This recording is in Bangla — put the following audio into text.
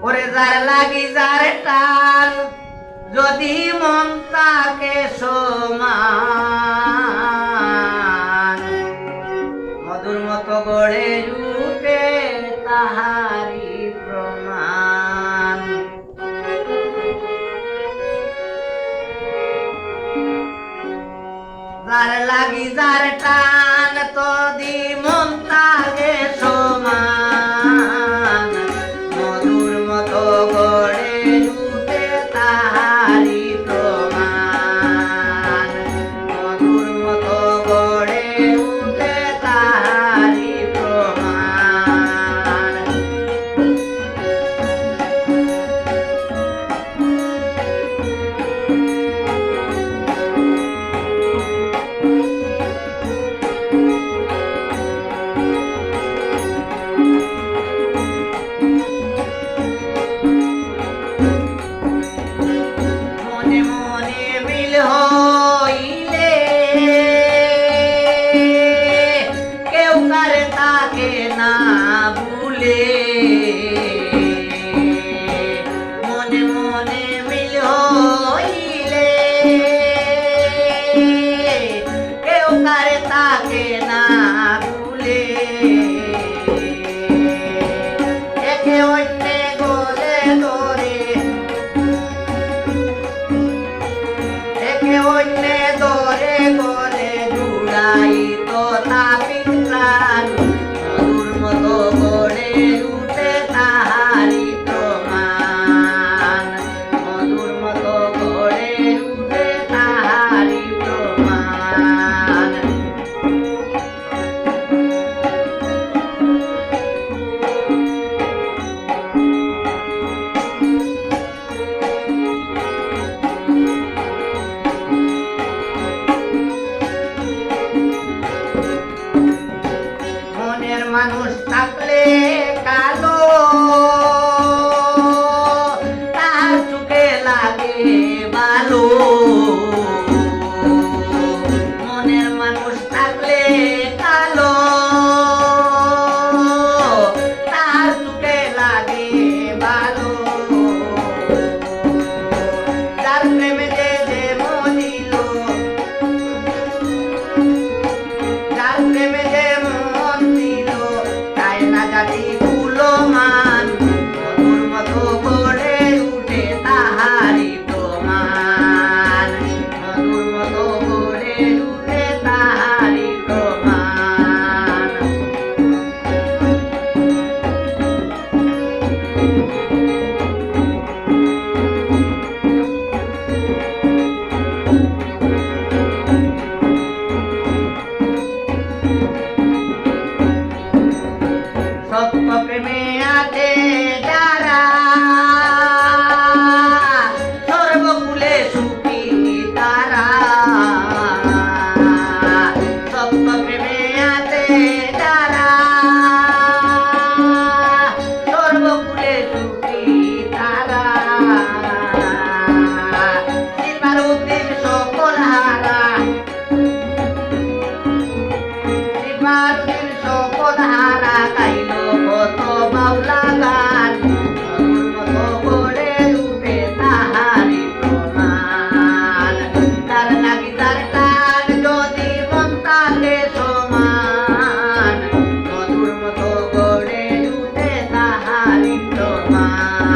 ওরে যার লাগি যার টান যদি মন তাকে সমান মধুর মতো গড়ে উঠে তাহারি প্রমাণ। যার লাগি যার টান তদি মন তাকে সমান মধুর মতো গড়ে উঠে তাহারি প্রমাণ মধুর মতো গড়ে উঠে তাহারি প্রমাণ। মনে মনে মিল হইলে কেউ কারে তাকে না ভুলে মনে মনে মিল হইলে কেউ কারে তাকে না ভুলে একে অন্যে গলে ধরে একে অন্যে ধরে গলে জুড়াই তো তাপিত প্রাণ মধুর মতো গড়ে উঠে তাহারি প্রমাণ মধুর মতো গড়ে উঠে তাহারি প্রমাণ। মনের মানুষ থাকলে কালো তার চোখে লাগে ভালো মনের মানুষ থাকলে কালো তার চোখে লাগে ভালো যার প্রেমে যে মনিল যার প্রেমে যে মন দিল তাই না জাতি কুলো মান মধুর মতো গড়ে উঠে তাহারি প্রমাণ মধুর মতো গড়ে উঠে তাহারি প্রমাণ। সত্য প্রেমে আছে যারা সর্বকুলে সুখী তারা সত্য প্রেমে আছে যারা সর্বকুলে সুখী তারা সীমার উদ্দিন সকল হারা সীমার উদ্দিন সকল হারা গাইল কত বাউলা গান মধুর মতো গড়ে উঠে তাহারি প্রমাণ তার লাগি তার টান যদি মন তাকে সমান মধুর মতো গড়ে উঠে তাহারি প্রমাণ।